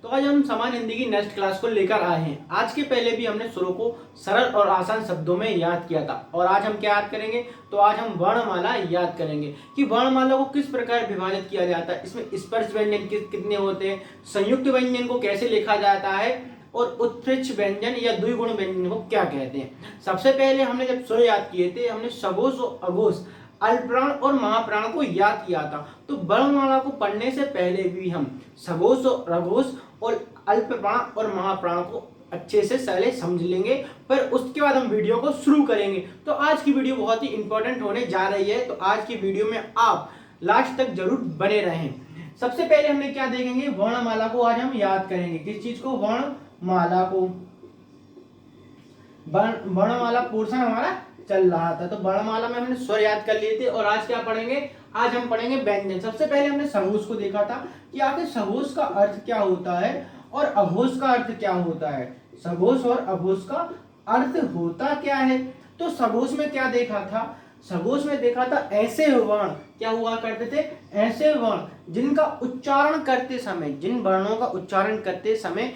तो आज हम सामान्य हिंदी की नेक्स्ट क्लास को लेकर आए हैं। आज के पहले भी हमने स्वरों को सरल और आसान शब्दों में याद किया था और आज हम क्या याद करेंगे, तो आज हम वर्णमाला याद करेंगे कि वर्णमाला को किस प्रकार विभाजित किया जाता है, इसमें स्पर्श व्यंजन कितने होते हैं, संयुक्त व्यंजन को कैसे लिखा जाता है और उत्प्रेक्ष व्यंजन या द्विगुण व्यंजन को क्या कहते हैं। सबसे पहले हमने जब स्वर याद किए थे, हमने सघोष और अघोष, अल्पप्राण और महाप्राण को याद किया था। तो वर्णमाला को पढ़ने से पहले भी हम सघोष और अघोष और अल्पप्राण और महाप्राण को अच्छे से पहले समझ लेंगे, पर उसके बाद हम वीडियो को शुरू करेंगे। तो आज की वीडियो बहुत ही इंपॉर्टेंट होने जा रही है, तो आज की वीडियो में आप लास्ट तक जरूर बने रहें। सबसे पहले हमने क्या देखेंगे, वर्णमाला को आज हम याद करेंगे। किस चीज को? वर्णमाला को। वर्णमाला पोर्शन हमारा चल रहा था, तो वर्णमाला में हमने स्वर याद कर लिए थे और आज क्या पढ़ेंगे, आज हम पढ़ेंगे व्यंजन। सबसे पहले हमने सघोष को देखा था कि आखिर सघोष का अर्थ क्या होता है और अघोष का अर्थ क्या होता है। सघोष और अघोष का अर्थ होता क्या है, तो सघोष में क्या देखा था, सघोष में देखा था ऐसे वर्ण क्या हुआ करते थे, ऐसे वर्ण जिनका उच्चारण करते समय, जिन वर्णों का उच्चारण करते समय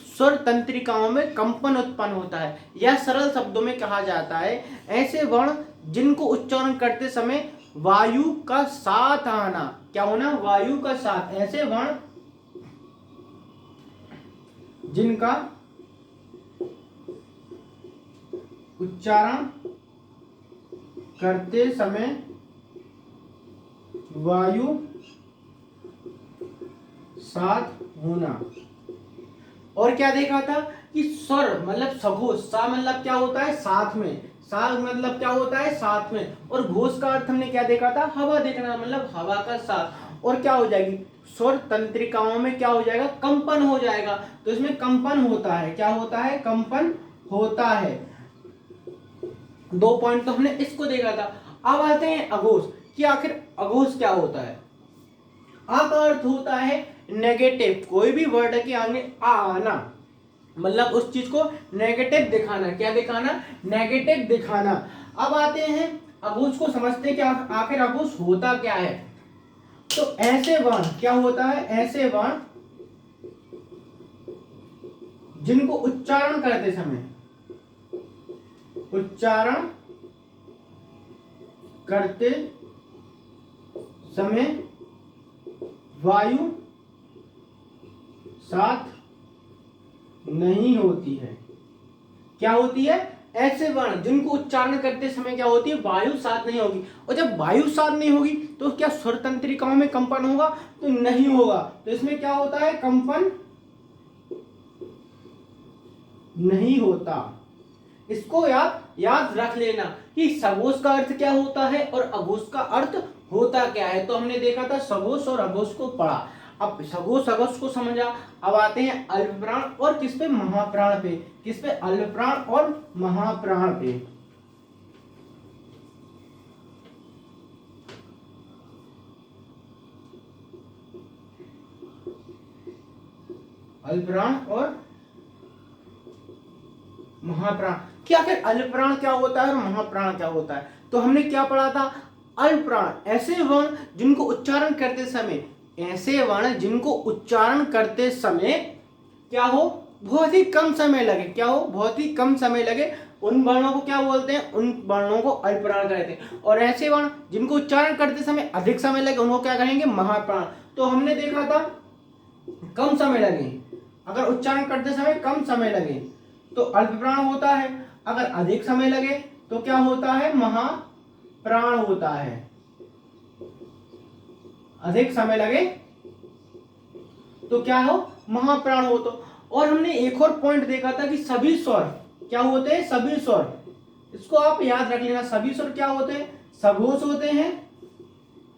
स्वर तंत्रिकाओं में कंपन उत्पन्न होता है, या सरल शब्दों में कहा जाता है ऐसे वर्ण जिनको उच्चारण करते समय वायु का साथ आना, क्या होना, वायु का साथ, ऐसे वर्ण जिनका उच्चारण करते समय वायु साथ होना। और क्या देखा था कि स्वर मतलब सघोष, सा मतलब क्या होता है, साथ में, सा मतलब क्या होता है, साथ में, और घोष का अर्थ हमने क्या देखा था, हवा देखना, मतलब हवा का साथ। और क्या हो जाएगी, स्वर तंत्रिकाओं में क्या हो जाएगा, कंपन हो जाएगा। तो इसमें कंपन होता है, क्या होता है, कंपन होता है। 2 पॉइंट तो हमने इसको देखा था। अब आते हैं अघोष कि आखिर अघोष क्या होता है। आ का अर्थ होता है नेगेटिव, कोई भी वर्ड के आगे आ आना, मतलब उस चीज को नेगेटिव दिखाना, क्या दिखाना, नेगेटिव दिखाना। अब आते हैं अघोष को समझते हैं कि आखिर अघोष होता क्या है। तो ऐसे वर्ण क्या होता है, ऐसे वर्ण जिनको उच्चारण करते समय, उच्चारण करते समय वायु साथ नहीं होती है। क्या होती है, ऐसे वर्ण जिनको उच्चारण करते समय क्या होती है, वायु साथ नहीं होगी। और जब वायु साथ नहीं होगी तो क्या स्वर तंत्रिकाओं में कंपन होगा, तो नहीं होगा। तो इसमें क्या होता है, कंपन नहीं होता। इसको याद रख लेना कि सघोष का अर्थ क्या होता है और अघोष का अर्थ होता क्या है। तो हमने देखा था सघोष और अघोष को पढ़ा, अब सघोष अघोष को समझा। अब आते हैं अल्पप्राण और किस पे, महाप्राण पे। किस पे, अल्पप्राण और महाप्राण पे। अल्पप्राण और महाप्राण, क्या आखिर अल्पप्राण क्या होता है और महाप्राण क्या होता है। तो हमने क्या पढ़ा था, अल्पप्राण ऐसे वर्ण जिनको उच्चारण करते समय, ऐसे वर्ण जिनको उच्चारण करते समय क्या हो, बहुत ही कम समय लगे, क्या हो, बहुत ही कम समय लगे, उन वर्णों को क्या बोलते हैं, उन वर्णों को अल्पप्राण कहते हैं। और ऐसे वर्ण जिनको उच्चारण करते समय अधिक समय लगे उनको क्या कहेंगे, महाप्राण। तो हमने देखा था कम समय लगे, अगर उच्चारण करते समय कम समय लगे तो अल्पप्राण होता है, अगर अधिक समय लगे तो क्या होता है, महाप्राण होता है। अधिक समय लगे तो क्या हो, महाप्राण हो। तो और हमने एक और पॉइंट देखा था कि सभी स्वर क्या होते हैं, सभी स्वर, इसको आप याद रख लेना, सभी स्वर क्या होते हैं, सघोष होते हैं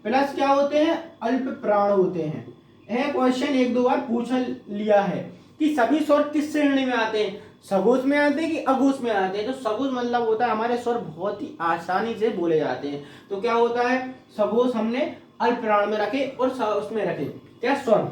प्लस क्या होते हैं, अल्पप्राण होते हैं। यह क्वेश्चन 1-2 बार पूछ लिया है कि सभी स्वर किस श्रेणी में आते हैं, सघोष में आते हैं कि अघोष में आते हैं। तो सघोष मतलब होता है हमारे स्वर बहुत ही आसानी से बोले जाते हैं। तो क्या होता है, सघोष हमने अल्पप्राण में रखे और उसमें रखे क्या, स्वर।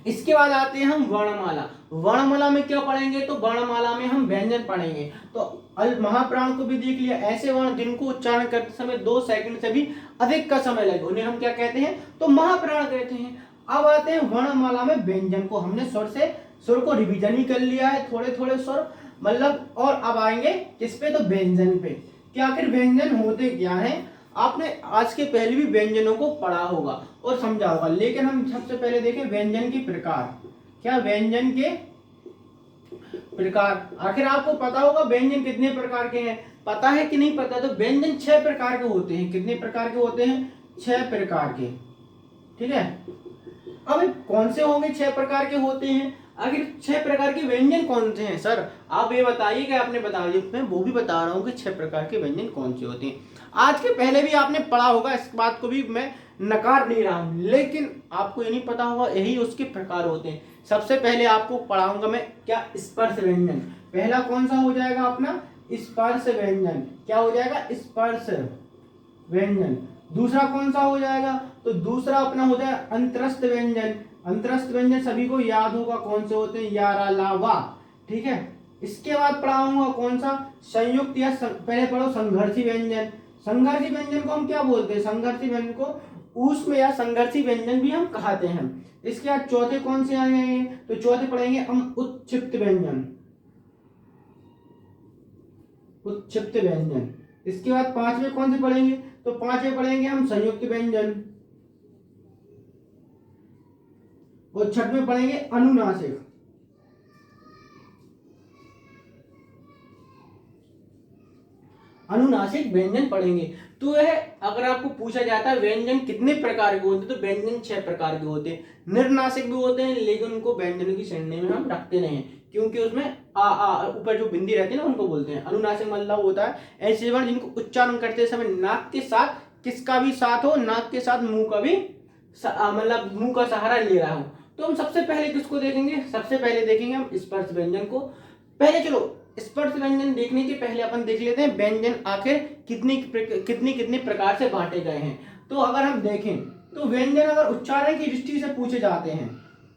इसके बाद आते हैं हम वर्णमाला। वर्णमाला में क्या पढ़ेंगे, तो वर्णमाला में हम व्यंजन पढ़ेंगे। तो महाप्राण को भी देख लिया, ऐसे वर्ण जिनको उच्चारण करते समय 2 सेकंड से भी अधिक का समय लगे उन्हें हम क्या कहते हैं, तो महाप्राण कहते हैं। अब आते हैं वर्णमाला में व्यंजन को। हमने स्वर को रिवीजन ही कर लिया है, थोड़े थोड़े स्वर मतलब। और अब आएंगे किस पे, तो व्यंजन पे कि आखिर व्यंजन होते क्या हैं। आपने आज के पहले भी व्यंजनों को पढ़ा होगा और समझा होगा, लेकिन हम सबसे पहले देखें व्यंजन के प्रकार। क्या व्यंजन के प्रकार, आखिर आपको पता होगा व्यंजन कितने प्रकार के हैं, पता है कि नहीं पता। तो व्यंजन 6 प्रकार के होते हैं। कितने प्रकार के होते हैं, 6 प्रकार के। ठीक है, अब कौन से होंगे 6 प्रकार के होते हैं, आखिर 6 प्रकार के व्यंजन कौन से हैं सर, आप ये बताइए कि आपने बता दिया। मैं वो भी बता रहा हूँ कि 6 प्रकार के व्यंजन कौन से होते हैं। आज के पहले भी आपने पढ़ा होगा, इस बात को भी मैं नकार नहीं रहा हूं, लेकिन आपको ये नहीं पता होगा यही उसके प्रकार होते हैं। सबसे पहले आपको पढ़ाऊंगा मैं क्या, स्पर्श व्यंजन। पहला कौन सा हो जाएगा अपना, स्पर्श व्यंजन। क्या हो जाएगा, स्पर्श व्यंजन। दूसरा कौन सा हो जाएगा, तो दूसरा अपना हो जाएगा अंतरस्थ व्यंजन। अंतरस्थ व्यंजन सभी को याद होगा कौन से होते हैं, या, रा, ला, वा। ठीक है, इसके बाद पढ़ाऊंगा कौन सा, संयुक्त या पहले पढ़ो संघर्षी व्यंजन। संघर्षी व्यंजन को हम क्या बोलते हैं, संघर्षी व्यंजन को ऊष्म या संघर्षी व्यंजन भी हम कहते हैं। इसके बाद चौथे कौन से आएंगे, तो चौथे पढ़ेंगे हम उत्क्षिप्त व्यंजन। उत्क्षिप्त व्यंजन। इसके बाद पांचवे कौन से पढ़ेंगे, तो पांचवे पढ़ेंगे हम संयुक्त व्यंजन। और छठवें पढ़ेंगे अनुनासिक। अनुनासिक व्यंजन पढ़ेंगे। तो यह अगर आपको पूछा जाता है व्यंजन कितने प्रकार के होते हैं, तो व्यंजन 6 प्रकार के होते हैं। निर्नासिक भी होते हैं, लेकिन उनको व्यंजन की श्रेणी में हम रखते नहीं हैं, क्योंकि उसमें आ ऊपर जो बिंदी रहती है ना उनको बोलते हैं। अनुनासिक मतलब होता है ऐसे वर्ण जिनको उच्चारण करते समय नाक के साथ किसका भी साथ हो, नाक के साथ मुंह का भी मतलब मुंह का सहारा ले रहा हो। तो हम सबसे पहले किसको देखेंगे, सबसे पहले देखेंगे हम स्पर्श व्यंजन को। पहले चलो स्पर्श व्यंजन देखने के पहले अपन देख लेते हैं व्यंजन आखिर कितनी कितनी कितने प्रकार से बांटे गए हैं। तो अगर हम देखें तो व्यंजन अगर उच्चारण की दृष्टि से पूछे जाते हैं,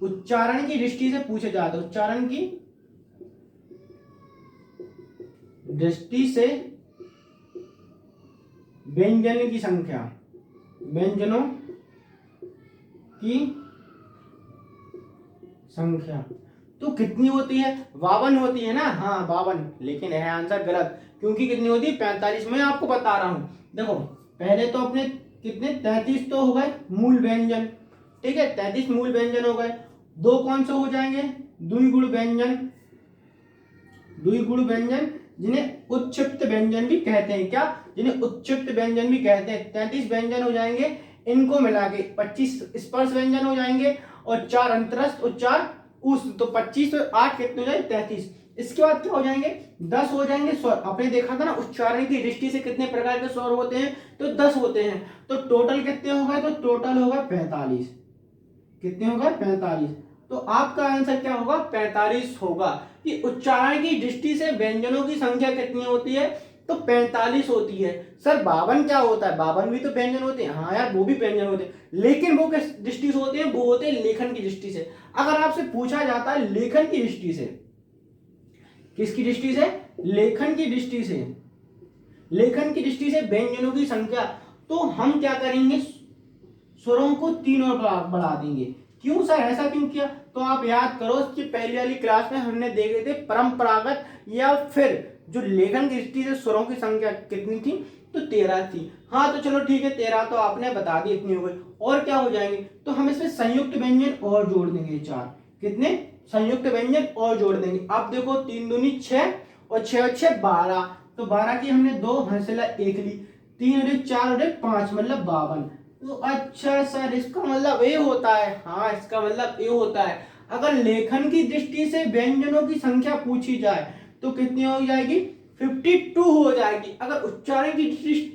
उच्चारण की दृष्टि से पूछे जाते हैं, उच्चारण की दृष्टि से व्यंजन की संख्या, व्यंजनों की संख्या तो कितनी होती है, 52 होती है ना। हाँ 52, लेकिन यह आंसर गलत, क्योंकि कितनी होती है 45। मैं आपको बता रहा हूं, देखो पहले तो अपने कितने 33 तो हो गए मूल व्यंजन। ठीक है, 33 मूल व्यंजन हो गए। दो कौन से हो जाएंगे, द्विगुण व्यंजन। द्विगुण व्यंजन जिन्हें उत्क्षिप्त व्यंजन भी कहते हैं। क्या, जिन्हें उत्क्षिप्त व्यंजन भी कहते हैं। 33 व्यंजन हो जाएंगे, इनको मिला के 25 स्पर्श व्यंजन हो जाएंगे, और 4 अंतरस्थ और 4 उस, तो 25 और 8 कितने हो जाएंगे 33। इसके बाद क्या हो जाएंगे, 10 हो जाएंगे स्वर। आपने देखा था ना उच्चारण की दृष्टि से कितने प्रकार के स्वर होते हैं, तो 10 होते हैं। तो टोटल कितने हो गए, तो टोटल होगा 45। कितने होगा, 45। तो आपका आंसर क्या होगा, 45 होगा। कि उच्चारण की दृष्टि से व्यंजनों की संख्या कितनी होती है, तो 45 होती है। सर 52 क्या होता है, 52 भी तो व्यंजन होते हैं। हाँ यार वो भी व्यंजन होते हैं, लेकिन वो किस दृष्टि से होते हैं, वो होते हैं लेखन की दृष्टि से। अगर आपसे पूछा जाता है लेखन की दृष्टि से, किसकी दृष्टि से, लेखन की दृष्टि से, लेखन की दृष्टि से व्यंजनों की संख्या, तो हम क्या करेंगे, स्वरों को 3 और बढ़ा देंगे। क्यों सर, ऐसा क्यों किया, तो आप याद करो इसकी पहली वाली क्लास में हमने देखे थे परंपरागत या फिर जो लेखन की दृष्टि से स्वरों की संख्या कितनी थी, तो 13 थी। हाँ तो चलो ठीक है, 13 तो आपने बता दी, इतनी हो गई। और क्या हो जाएंगे, तो हम इसमें संयुक्त व्यंजन और जोड़ देंगे 4। कितने, संयुक्त व्यंजन और जोड़ देंगे। आप देखो 3 दूनी 6 और 6 और 6 12, तो 12 की हमने 2 हंसला 1 ली, 3 और 4 और 5 मतलब 52। तो अच्छा सर इसका मतलब ये होता है, हाँ इसका मतलब ये होता है। अगर लेखन की दृष्टि से व्यंजनों की संख्या पूछी जाए तो कितनी हो जाएगी, 52 हो जाएगी। अगर उच्चारण की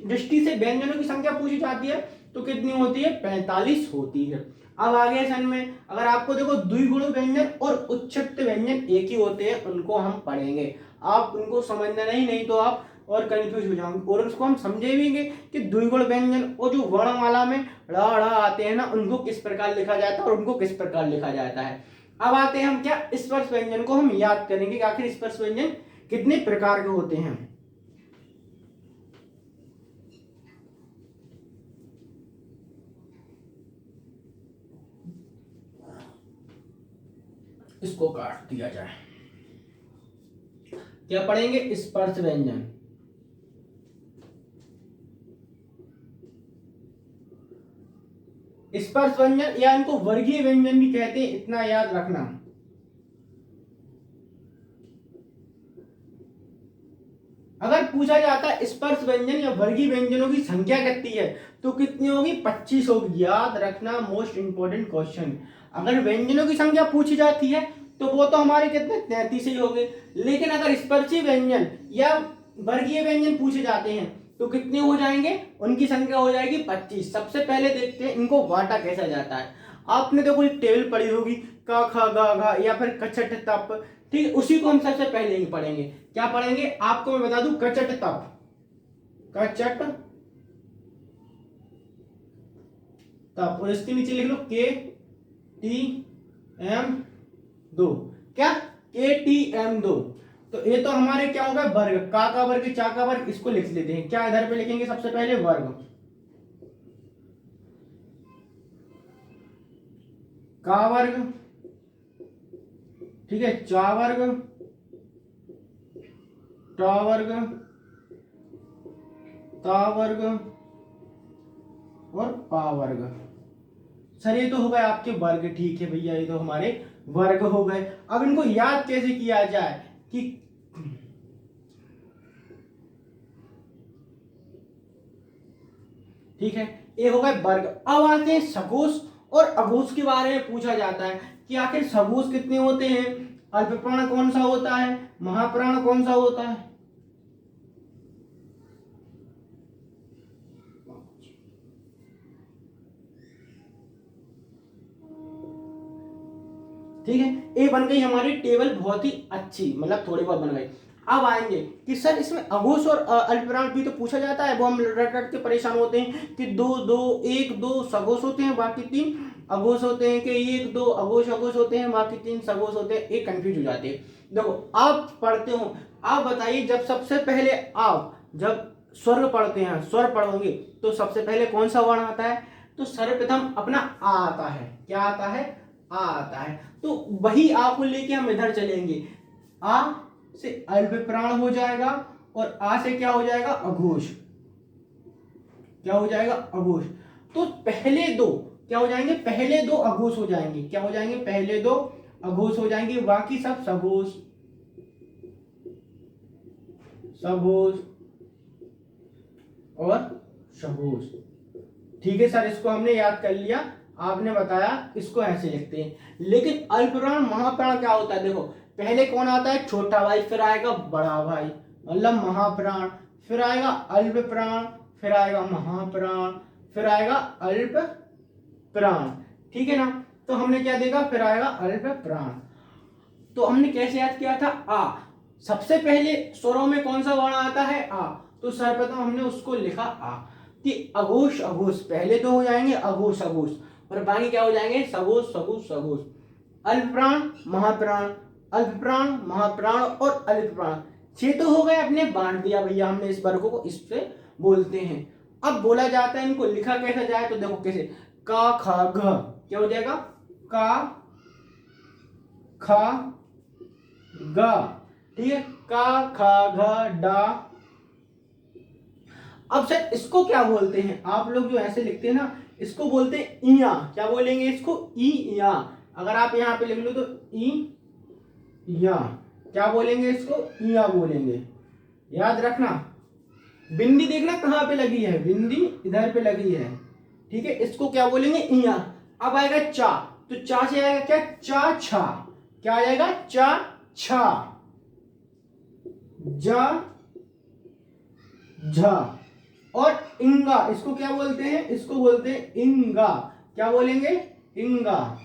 दृष्टि से व्यंजनों की संख्या पूछी जाती है तो कितनी होती है, 45 होती है। अब आगे सन में अगर आपको देखो द्विगुण व्यंजन और उत्क्षिप्त व्यंजन एक ही होते हैं, उनको हम पढ़ेंगे। आप उनको समझना नहीं तो आप और कंफ्यूज हो जाओगे, और उसको हम समझेंगे कि द्विगुण व्यंजन और जो वर्णमाला में ड़ आते हैं ना, उनको किस प्रकार लिखा जाता है और उनको किस प्रकार लिखा जाता है। अब आते हैं हम क्या, स्पर्श व्यंजन को हम याद करेंगे कि आखिर स्पर्श व्यंजन कितने प्रकार के होते हैं। इसको काट दिया जाए। क्या पढ़ेंगे? स्पर्श व्यंजन। स्पर्श व्यंजन या इनको वर्गीय व्यंजन भी कहते हैं, इतना याद रखना। अगर पूछा जाता है स्पर्श व्यंजन या वर्गीय व्यंजनों की संख्या कितनी है तो कितनी होगी? 25 होगी। याद रखना, मोस्ट इंपोर्टेंट क्वेश्चन। अगर व्यंजनों की संख्या पूछी जाती है तो वो तो हमारे कितने 33 ही हो गए, लेकिन अगर स्पर्शी व्यंजन या वर्गीय व्यंजन पूछे जाते हैं तो कितने हो जाएंगे? उनकी संख्या हो जाएगी 25। सबसे पहले देखते हैं इनको बांटा कैसा जाता है। आपने तो कोई टेबल पढ़ी होगी, का खा गा घा या फिर कचट तप, ठीक है, उसी को हम सबसे पहले ही पढ़ेंगे। क्या पढ़ेंगे? आपको मैं बता दूं, कचट तप। कचट तप, और इसके नीचे लिख लो KTM2। क्या? KTM2। तो ये तो हमारे क्या होगा? वर्ग। का वर्ग, चा का वर्ग, इसको लिख लेते हैं। क्या इधर पे लिखेंगे? सबसे पहले वर्ग। का वर्ग, ठीक है, चा वर्ग, टा वर्ग, ता वर्ग और पा वर्ग। सर ये तो हो गए आपके वर्ग, ठीक है भैया, ये तो हमारे वर्ग हो गए। अब इनको याद कैसे किया जाए कि ठीक है, ये हो गए वर्ग। अब आते हैं सगोश और अघोष के बारे में पूछा जाता है कि आखिर सगोश कितने होते हैं, अल्पप्राण कौन सा होता है, महाप्राण कौन सा होता है। ठीक है, ये बन गई हमारी टेबल बहुत ही अच्छी, मतलब थोड़ी बहुत बन गई। अब आएंगे कि सर इसमें अघोष और अल्पप्राण भी तो पूछा जाता है, वो हम रट रट के परेशान होते हैं कि दो दो एक दो सगोश होते हैं, बाकी 3 अघोष होते हैं, कि एक दो अघोष अघोष होते हैं, बाकी 3 सगोष होते हैं। एक कंफ्यूज हो जाते हैं। देखो आप पढ़ते हो, आप बताइए, जब सबसे पहले आप जब स्वर पढ़ते हैं, स्वर पढ़ोगे तो सबसे पहले कौन सा वर्ण आता है? तो सर्वप्रथम अपना आ आता है। क्या आता है? आ आता है। तो वही आ को लेके हम इधर चलेंगे। आ से अल्पप्राण हो जाएगा और आ से क्या हो जाएगा? अघोष। क्या हो जाएगा? अघोष। तो पहले दो क्या हो जाएंगे? पहले दो अघोष हो जाएंगे। क्या हो जाएंगे? पहले दो अघोष हो जाएंगे, बाकी सब सघोष। सघोष और सघोष। ठीक है सर, इसको हमने याद कर लिया, आपने बताया इसको ऐसे लिखते हैं। लेकिन अल्पप्राण महाप्राण क्या होता है? देखो पहले कौन आता है? छोटा भाई, फिर आएगा बड़ा भाई, मतलब महाप्राण, फिर आएगा अल्पप्राण, फिर आएगा महाप्राण, फिर आएगा अल्प प्राण। ठीक है ना? तो हमने क्या देखा? फिर आएगा अल्प प्राण। तो हमने कैसे याद किया था? आ। सबसे पहले स्वरों में कौन सा वर्ण आता है? आ। तो सर्वप्रथम हमने उसको लिखा आ, कि अघोष अघोष, पहले तो हो जाएंगे अघोष अघोष और बाकी क्या हो जाएंगे? सघोष सघोष सघोष। अल्पप्राण महाप्राण, अल्पप्राण महाप्राण और अल्पप्राण। 6 तो हो गए, अपने बांट दिया भैया हमने इस वर्ग को, इससे बोलते हैं। अब बोला जाता है इनको लिखा कैसे जाए, तो देखो कैसे, का खा घ, क्या हो जाएगा? का खा गा, ठीक है, का खा घ डा। अब सर इसको क्या बोलते हैं? आप लोग जो ऐसे लिखते हैं ना, इसको बोलते हैं इया। क्या बोलेंगे इसको? ई या। अगर आप यहाँ पे लिख लो तो ई या। क्या बोलेंगे इसको? इया बोलेंगे। याद रखना, बिंदी देखना कहाँ पे लगी है, बिंदी इधर पे लगी है। ठीक है, इसको क्या बोलेंगे? इया। अब आएगा चा, तो चा से आएगा क्या? चा छा। क्या आएगा? चा छा। जा झा। और इंगा, इसको क्या बोलते हैं? इसको बोलते हैं इंगा। क्या बोलेंगे? इंगा।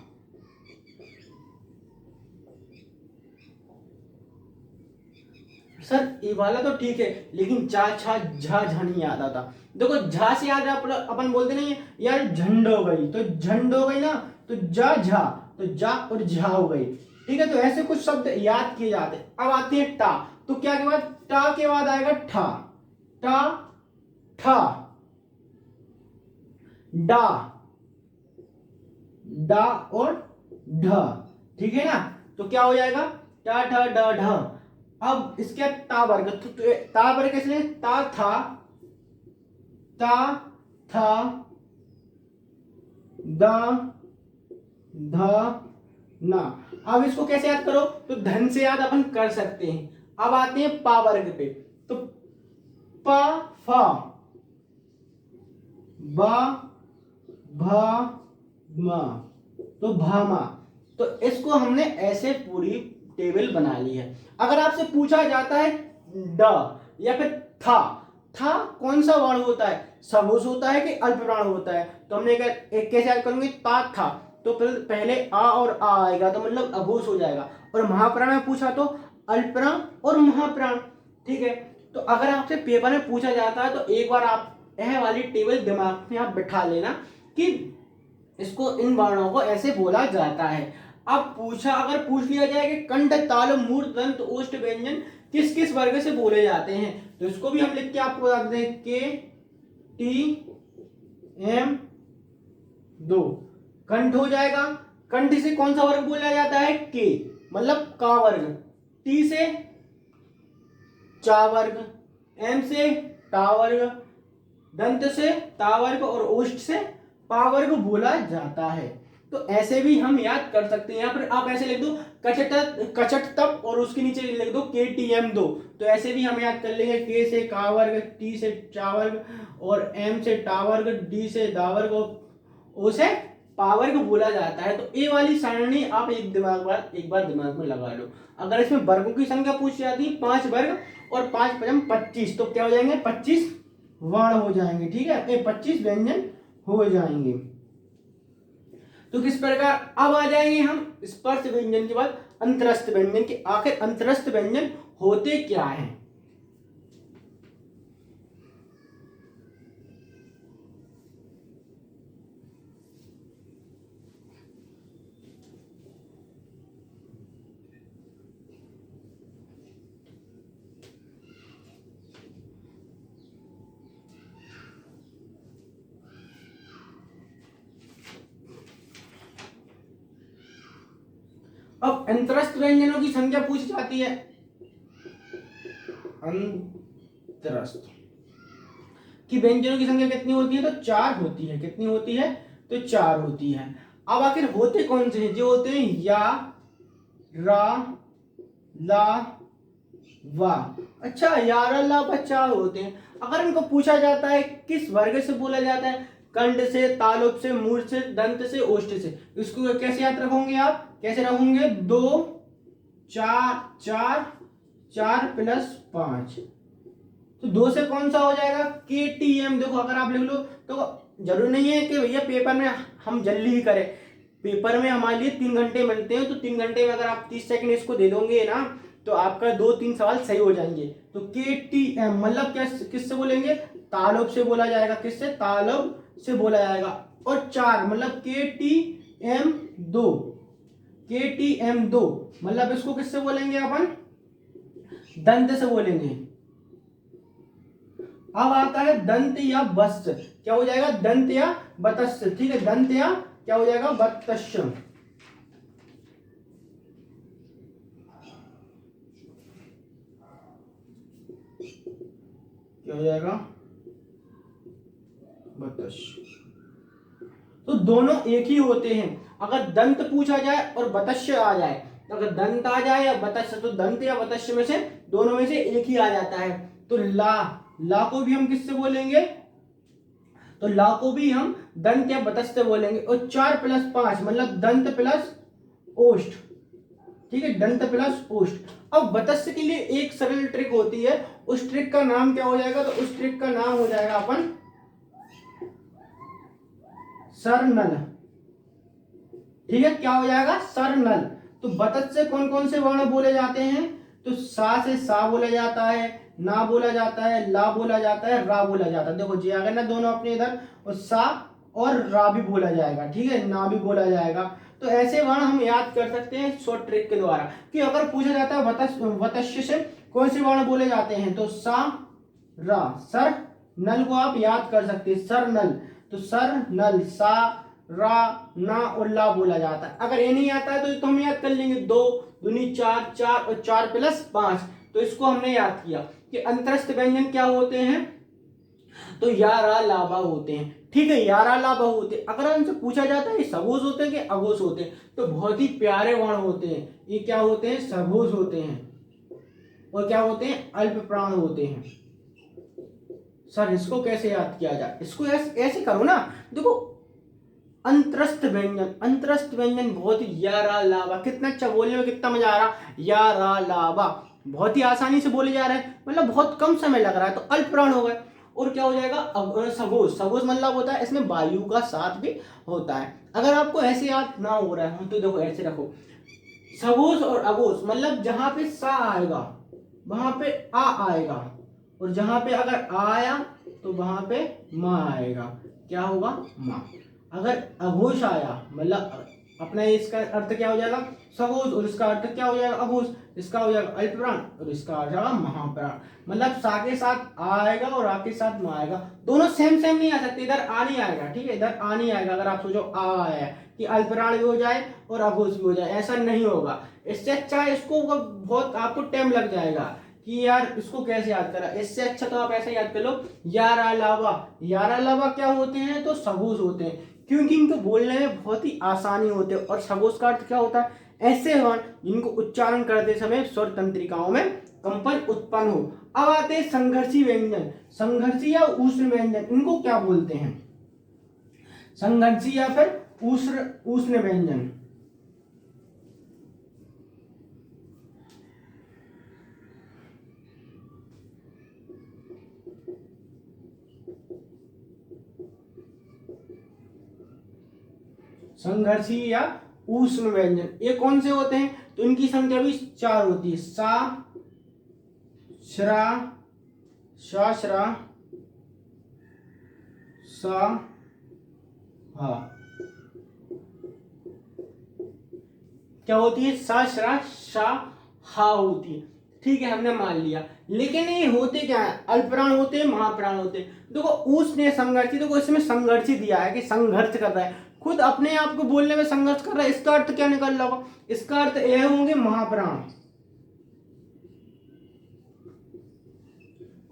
सर ये वाला तो ठीक है, लेकिन चा छा झा झा नहीं याद आता। देखो झा से याद अपन बोलते नहीं है यार, झंड हो गई, तो झंड हो गई ना, तो जा झा, तो जा और झा हो गई। ठीक है, तो ऐसे कुछ शब्द याद किए जाते हैं। अब आते हैं टा, तो क्या के बाद? टा के बाद आएगा ठा। टा ठा। डा, डा और ढ। ठीक है ना? तो क्या हो जाएगा टा ठ ड ढ। अब इसके बाद ता वर्ग, तो ता वर्ग कैसे लेंगे, ता था, ता था, द ध ना। अब इसको कैसे याद करो, तो धन से याद अपन कर सकते हैं। अब आते हैं पा वर्ग पे, तो प फ ब भ म, तो भामा। तो इसको हमने ऐसे पूरी टेबल बना ली है। अगर आपसे पूछा जाता है ड या फिर था कौन सा वर्ण होता है, सभुज होता है कि अल्पप्राण होता है, तो हमने एक कैसे याद करेंगे, ता था, तो पहले आ और आ आएगा तो मतलब अघोष हो जाएगा। और महाप्राण में पूछा तो अल्पप्राण और महाप्राण। ठीक है, तो अगर आपसे पेपर में पूछा जाता है तो एक बार आप यह वाली टेबल दिमाग में आप बिठा लेना कि इसको इन वर्णों को ऐसे बोला जाता है। अब अगर पूछ लिया जाए कि कंठ ताल मूर्ध दंत ओष्ठ व्यंजन किस किस वर्ग से बोले जाते हैं, तो इसको भी हम लिख के आपको बता देते हैं, के टी एम दो कंठ हो जाएगा। कंठ से कौन सा वर्ग बोला जाता है, के मतलब का वर्ग, टी से चा वर्ग, एम से टा वर्ग, दंत से ता वर्ग और ओष्ठ से पा वर्ग बोला जाता है। तो ऐसे भी हम याद कर सकते हैं। यहाँ पर आप ऐसे लिख दो कचट तप और उसके नीचे लिख दो के टी एम दो, तो ऐसे भी हम याद कर लेंगे, के से का वर्ग, टी से चा वर्ग और एम से टा वर्ग, डी से दा वर्ग और ओ से पा वर्ग बोला जाता है। तो ये वाली सारणी आप एक बार दिमाग में लगा लो। अगर इसमें वर्गों की संख्या पूछी जाती है 5 वर्ग और 5 पचम 25, तो क्या हो जाएंगे 25 वर्ण हो जाएंगे। ठीक है, ये 25 व्यंजन हो जाएंगे। तो किस प्रकार अब आ जाएंगे हम स्पर्श व्यंजन के बाद अंतरस्थ व्यंजन के। आखिर अंतरस्थ व्यंजन होते क्या हैं। अब अंतरस्थ व्यंजनों की संख्या पूछी जाती है, अंतरस्थ कि व्यंजनों की संख्या कितनी होती है, तो 4 होती है। कितनी होती है, तो 4 होती है। अब आखिर होते कौन से हैं, जो होते हैं या, रा, ला, वा। अच्छा, या, रा, ला, वा 4 होते हैं। अगर इनको पूछा जाता है किस वर्ग से बोला जाता है, कंठ से, तालुब से, मूर्ध से, दंत से, ओष्ठ से, इसको कैसे याद रखोगे आप, कैसे रखोगे, 2 4 4 4 प्लस 5, तो 2 से कौन सा हो जाएगा, के टी एम। देखो अगर आप लिख लो तो जरूरी नहीं है कि भैया पेपर में हम जल्दी ही करें। पेपर में हमारे लिए 3 घंटे मिलते हैं, तो 3 घंटे में अगर आप 30 सेकंड इसको दे दोगे ना, तो आपका 2-3 सवाल सही हो जाएंगे। तो के टी एम मतलब क्या, किससे बोलेंगे, तालब से बोला जाएगा। किससे, तालब से बोला जाएगा। और 4 मतलब के टी एम 2, के टी एम 2 मतलब इसको किससे बोलेंगे अपन, दंत से बोलेंगे। अब आता है दंत या बस्त, क्या हो जाएगा, दंत या बतस्य। ठीक है, दंत या क्या हो जाएगा, बतस्य। क्या हो जाएगा, बतस्य। तो दोनों एक ही होते हैं। अगर दंत पूछा जाए और बतस्य आ जाए, तो अगर दंत आ जाए या बतस्य, तो दंत या बतस्य में से दोनों में से एक ही आ जाता है। तो ला को भी हम किससे बोलेंगे, तो ला को भी हम दंत या बतस्य बोलेंगे। और 4 प्लस 5 मतलब दंत प्लस ओष्ठ। ठीक है, दंत प्लस ओष्ठ। अब बतस्य के लिए एक सरल ट्रिक होती है, उस ट्रिक का नाम क्या हो जाएगा, तो उस ट्रिक का नाम हो जाएगा अपन सरनल। ठीक है, क्या हो जाएगा, सरनल। तो बतस्य से कौन कौन से वर्ण बोले जाते हैं, तो सा से सा बोला जाता है, ना बोला जाता है, ला बोला जाता है, रा बोला जाता है। देखो जी आ गए ना दोनों अपने इधर, और सा और रा भी बोला जाएगा। ठीक है, ना भी बोला जाएगा। तो ऐसे वर्ण हम याद कर सकते हैं शॉर्ट ट्रिक के द्वारा, कि अगर पूछा जाता है बतस्य से कौन से वर्ण बोले जाते हैं, तो सा, रा, सर नल को आप याद कर सकते हैं, सर नल। तो सर नल, सा, रा, ना और ला बोला जाता है। अगर ये नहीं आता है तो हम याद कर लेंगे 2 दूनी 4, 4 और 4 प्लस 5। तो इसको हमने याद किया कि अंतरस्थ व्यंजन क्या होते हैं, तो या रा लाभा होते हैं। ठीक है, या रा लाभा होते हैं। अगर हमसे पूछा जाता है ये सघोष होते हैं कि अघोष होते हैं, तो बहुत ही प्यारे वर्ण होते हैं। ये क्या होते हैं, सघोष होते हैं। और क्या होते हैं, अल्प प्राण होते हैं। सर इसको कैसे याद किया जाए, इसको ऐसे करो ना, देखो अंतरस्थ व्यंजन, अंतरस्थ व्यंजन बहुत ही या रा लाभा, कितना अच्छा बोलने में कितना मजा आ रहा, या रा लाभा बहुत ही आसानी से बोले जा रहे हैं, मतलब बहुत कम समय लग रहा है। तो अल्प प्राण हो गए। और क्या हो जाएगा, सघोष, सघोष मतलब होता है इसमें वायु का साथ भी होता है। अगर आपको ऐसे याद ना हो रहा है तो देखो ऐसे रखो, सघोष और अघोष मतलब जहां पे सा आएगा वहां पे आ आएगा, और जहां पे अगर आ आया तो वहां पे माँ आएगा। क्या होगा, माँ। अगर अघोष आया मतलब अपना इसका अर्थ क्या हो जाएगा, सघोष, और इसका अर्थ क्या हो जाएगा, अघोष। इसका हो जाएगा अल्प प्राण और इसका हो जाएगा महाप्राण। मतलब सा के साथ आ आएगा और आ के साथ माँ आएगा। दोनों सेम सेम नहीं आ सकते, इधर आ नहीं आएगा, ठीक है, इधर आ नहीं आएगा। अगर आप सोचो आ आया कि अल्प प्राण भी हो जाए और अघोष भी हो जाए, ऐसा नहीं होगा। इससे अच्छा इसको बहुत आपको टाइम लग जाएगा कि यार इसको कैसे याद करा। इससे अच्छा तो आप ऐसे याद कर लो, यार अलावा। यार अलावा क्या होते हैं, तो सघोष होते हैं, क्योंकि इनको बोलने में बहुत ही आसानी होते हैं। और सघोष का अर्थ क्या होता है, ऐसे वर्ण जिनको उच्चारण करते समय स्वर तंत्रिकाओं में कंपन उत्पन्न हो। अब आते हैं संघर्षी व्यंजन, संघर्षी या उष्ण व्यंजन, इनको क्या बोलते हैं, संघर्षी या फिर उष्ण व्यंजन। संघर्षी या उष्ण व्यंजन ये कौन से होते हैं, तो इनकी संख्या भी 4 होती है। सा, श्रा, शाश्रा, सा, हा। क्या होती है, सा, श्रा, शा, हा होती है। ठीक है, हमने मान लिया। लेकिन ये होते क्या है, अल्पप्राण होते हैं, महाप्राण होते हैं। देखो उष्ण संघर्षी, देखो इसमें संघर्षी दिया है कि संघर्ष कर रहा है, खुद अपने आप को बोलने में संघर्ष कर रहा है। इसका अर्थ क्या निकल रहा होगा, इसका अर्थ यह होंगे महाप्राण।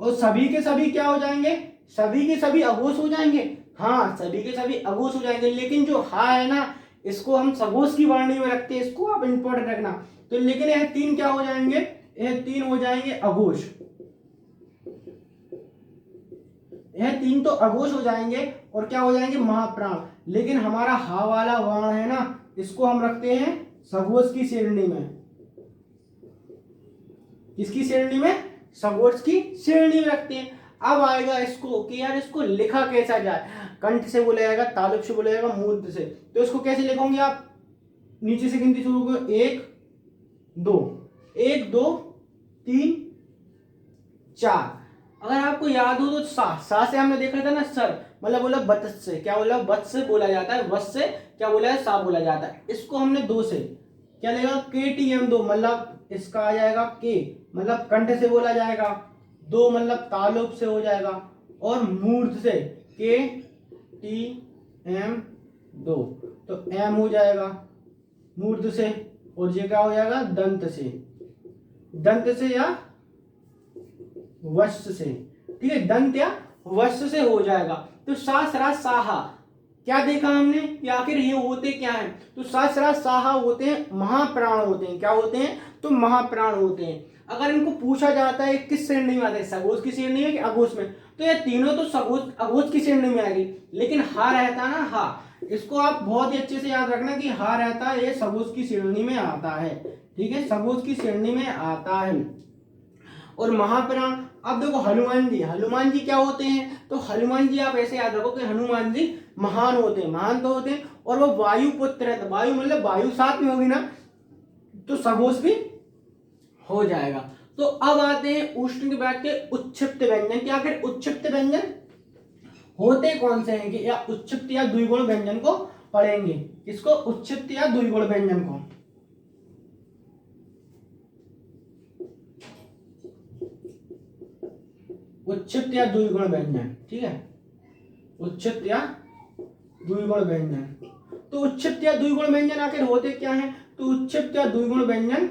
और सभी के सभी क्या हो जाएंगे, सभी के सभी अघोष हो जाएंगे। हाँ, सभी के सभी अघोष हो जाएंगे, लेकिन जो हा है ना, इसको हम सघोष की वर्णी में रखते हैं, इसको आप इंपॉर्टेंट रखना। तो लेकिन यह 3 क्या हो जाएंगे, यह 3 हो जाएंगे अघोष, यह 3 तो अघोष हो जाएंगे और क्या हो जाएंगे, महाप्राण। लेकिन हमारा हा वाला वर्ण है ना, इसको हम रखते हैं सघोष की श्रेणी में। किसकी श्रेणी में, सघोष की श्रेणी में रखते हैं। अब आएगा इसको कि यार इसको लिखा कैसा जाए, कंठ से बोला जाएगा, तालुक से बोला जाएगा, मूर्ध से। तो इसको कैसे लिखोगे आप, नीचे से गिनती शुरू करो, 1 2, 1 2 3 4। अगर आपको याद हो तो सा से हमने देखा था ना सर, मतलब बोला वत्स से, क्या बोला, वत्स से बोला जाता है, वत्स से क्या बोला है, सा बोला जाता है। इसको हमने 2 से क्या लेगा, KTM 2, मतलब इसका आ जाएगा के, मतलब कंठ से बोला जाएगा, 2 मतलब तालुक से हो जाएगा, और मूर्ध से KTM 2, तो M हो जाएगा मूर्ध से, और ये क्या हो जाएगा, दंत से, दंत से या वश्य से। ठीक है, दंत या वश्य से हो जाएगा। तो सा, श्रा, साहा क्या देखा हमने कि आखिर ये होते क्या हैं, तो सा, श्रा, साहा होते हैं महाप्राण होते हैं। क्या होते हैं, तो महाप्राण होते हैं। अगर इनको पूछा जाता है किस श्रेणी में आते हैं, सघोष की श्रेणी में कि अघोष में, तो ये तीनों तो सघोष अघोष की श्रेणी में आएगी। लेकिन हा रहता है ना, हा, इसको आप बहुत ही अच्छे से याद रखना कि हा रहता है, ये सघोष की श्रेणी में आता है। ठीक है, सघोष की श्रेणी में आता है। और महाप्राण, अब देखो हनुमान जी, हनुमान जी क्या होते हैं, तो हनुमान जी आप ऐसे याद रखो कि हनुमान जी महान होते हैं, महान तो होते हैं, और वो वायु पुत्र है। वायु मतलब वायु साथ में होगी ना, तो सघोष भी हो जाएगा। तो अब आते हैं उष्ण के बाद के उच्छिप्त व्यंजन। क्या आखिर उच्छिप्त व्यंजन होते कौन से हैं, कि या उच्छिप्त या द्विगुण व्यंजन को पढ़ेंगे। किसको, उच्छिप्त या द्विगुण व्यंजन को। उच्छिप्त या द्विगुण व्यंजन, ठीक है, उच्छिप्त या द्विगुण व्यंजन। तो उच्छिप्त या द्विगुण व्यंजन आखिर होते क्या हैं, तो उच्छिप्त या द्विगुण व्यंजन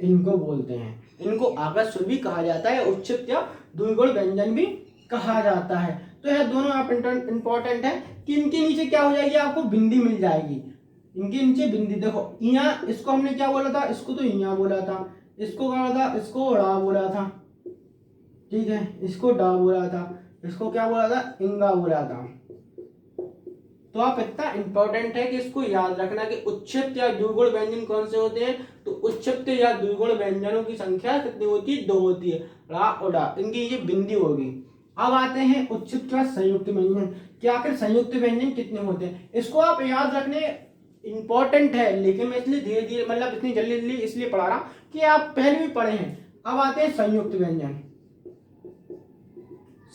इनको बोलते हैं। इनको आगत स्वर भी कहा जाता है, उच्छिष्ट या द्विगुण व्यंजन भी कहा जाता है। तो यह दोनों आप इंपॉर्टेंट है कि इनके नीचे क्या हो जाएगी, आपको बिंदी मिल जाएगी। इनके नीचे बिंदी देखो, यहाँ इसको हमने क्या बोला था, इसको तो यहाँ बोला था, इसको क्या बोला था, इसको ड़ा बोला था, ठीक है, इसको डा बोला था, इसको क्या बोला था, इंगा बोला था। तो आप इतना इंपॉर्टेंट है कि इसको याद रखना कि उच्छिष्ट या द्विगुण व्यंजन कौन से होते हैं। तो उच्छिष्ट या द्विगुण व्यंजनों की संख्या कितनी होती है, 2 होती है, रा और डा, इनकी ये बिंदी होगी। अब आते हैं उच्छिष्ट या संयुक्त व्यंजन कि आखिर संयुक्त व्यंजन कितने होते हैं। इसको आप याद रखने इंपॉर्टेंट है, लेकिन मैं इसलिए धीरे धीरे मतलब इतनी जल्दी जल्दी इसलिए पढ़ा रहा हूं कि आप पहले भी पढ़े हैं। अब आते हैं संयुक्त व्यंजन।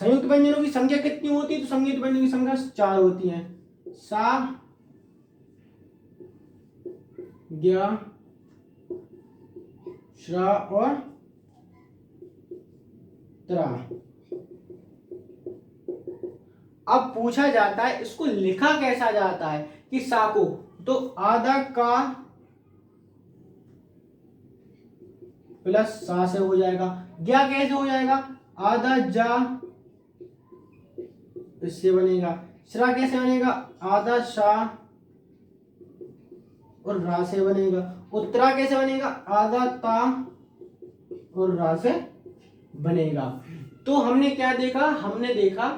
संयुक्त व्यंजनों की संख्या कितनी होती है, तो संयुक्त व्यंजनों की संख्या 4 होती है, सा, ज्ञा, श्रा और त्रा। अब पूछा जाता है इसको लिखा कैसा जाता है कि सा को, तो आधा का प्लस सा से हो जाएगा। ज्ञा कैसे हो जाएगा, आधा जा इससे बनेगा। श्रा कैसे बनेगा, आधा शा और रा से बनेगा। उत्तरा कैसे बनेगा, आधा ता और रा से बनेगा। तो हमने क्या देखा, हमने देखा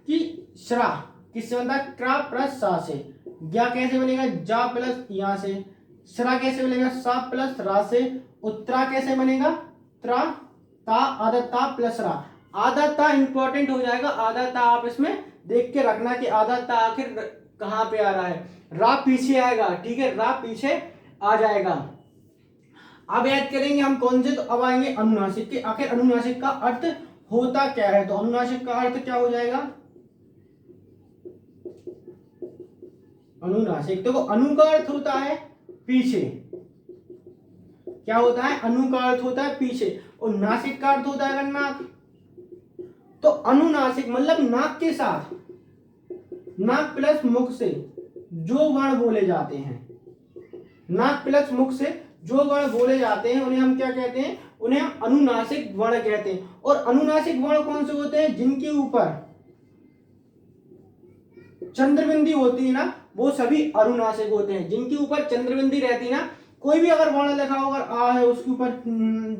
कि श्रा किससे बनता है, क्रा प्लस सा से। ज्ञा कैसे बनेगा, जा प्लस या से। श्रा कैसे बनेगा, सा प्लस रा से। उत्तरा कैसे बनेगा, त्रा ता, आधा ता प्लस रा। आधा ता इंपॉर्टेंट हो जाएगा, आधा ता आप इसमें देख के रखना कि आधा ता आखिर कहां पे आ रहा है। रा पीछे आएगा, ठीक है, रा पीछे आ जाएगा। अब याद करेंगे हम कौन से, तो अब आएंगे अनुनासिक के। आखिर अनुनासिक का अर्थ होता क्या है, तो अनुनासिक का अर्थ क्या हो जाएगा, अनुनासिक देखो, अनु का अर्थ होता है पीछे, क्या होता है, अनु का अर्थ होता है पीछे, और नासिक का अर्थ होता है नाक। तो अनुनासिक मतलब नाक के साथ, नाक प्लस मुख से जो वर्ण बोले जाते हैं, नाक प्लस मुख से जो वर्ण बोले जाते हैं उन्हें हम क्या कहते हैं, उन्हें हम अनुनासिक वर्ण कहते हैं। और अनुनासिक वर्ण कौन से होते हैं, जिनके ऊपर चंद्रबिंदी होती है ना, वो सभी अनुनासिक होते हैं। जिनके ऊपर चंद्रबिंदी रहती है ना, कोई भी अगर वर्ण लिखा हो, अगर आ है उसके ऊपर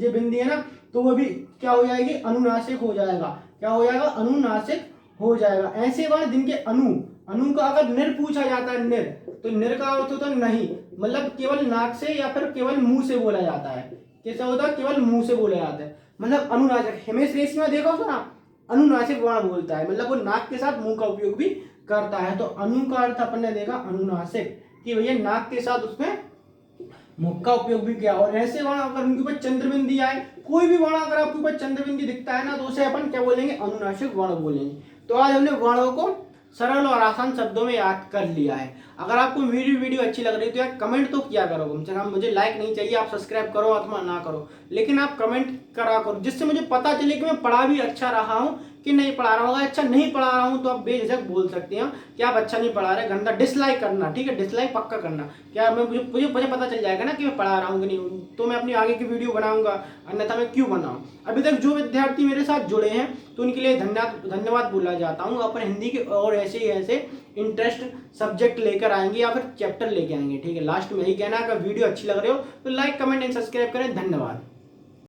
जो बिंदी है ना, तो वो भी क्या हो जाएगी, अनुनासिक हो जाएगा। क्या हो जाएगा, अनुनासिक हो जाएगा। ऐसे वर्ण जिनके अनु, अनु का अगर निर पूछा जाता है, निर, तो निर का अर्थ होता है नहीं, मतलब केवल नाक से या फिर केवल मुंह से बोला जाता है। कैसा होता है, केवल मुंह से बोला जाता है, मतलब अनुनासिक। हिमेश रेशमिया देखो तो ना, अनुनासिक वर्ण बोलता है, मतलब वो नाक के साथ मुंह का उपयोग भी करता है। तो अनु का अर्थ अपन ने देखा अनुनासिक, कि भैया नाक के साथ उसमें मुख का उपयोग भी किया। और ऐसे वर्ण अगर उनके ऊपर चंद्रबिंदी आए, कोई भी वर्ण अगर आपके ऊपर चंद्रबिंदी दिखता है ना, तो उसे अपन क्या बोलेंगे, अनुनासिक वर्ण बोलेंगे। तो आज हमने वर्णों को सरल और आसान शब्दों में याद कर लिया है। अगर आपको मेरी वीडियो अच्छी लग रही है तो यार कमेंट तो किया करो कम से कम। मुझे लाइक नहीं चाहिए, आप सब्सक्राइब करो अथवा ना करो, लेकिन आप कमेंट करा करो, जिससे मुझे पता चले कि मैं पढ़ा भी अच्छा रहा हूँ कि नहीं पढ़ा रहा हूँ। अगर अच्छा नहीं पढ़ा रहा हूँ तो आप बेझिझक बोल सकते हैं कि आप अच्छा नहीं पढ़ा रहे, गंदा डिसलाइक करना, ठीक है, डिसलाइक पक्का करना। क्या मैं मुझे पता चल जाएगा ना कि मैं पढ़ा रहा हूँ कि नहीं, तो मैं अपनी आगे की वीडियो बनाऊंगा, अन्यथा मैं क्यों बनाऊँ। अभी तक जो विद्यार्थी मेरे साथ जुड़े हैं तो उनके लिए धन्यवाद बोलना चाहता हूँ। अपन हिंदी के और ऐसे ही ऐसे इंटरेस्ट सब्जेक्ट लेकर आएंगे या फिर चैप्टर लेके आएंगे, ठीक है। लास्ट में यही कहना है, अगर वीडियो अच्छी लग रही हो तो लाइक कमेंट एंड सब्सक्राइब करें। धन्यवाद।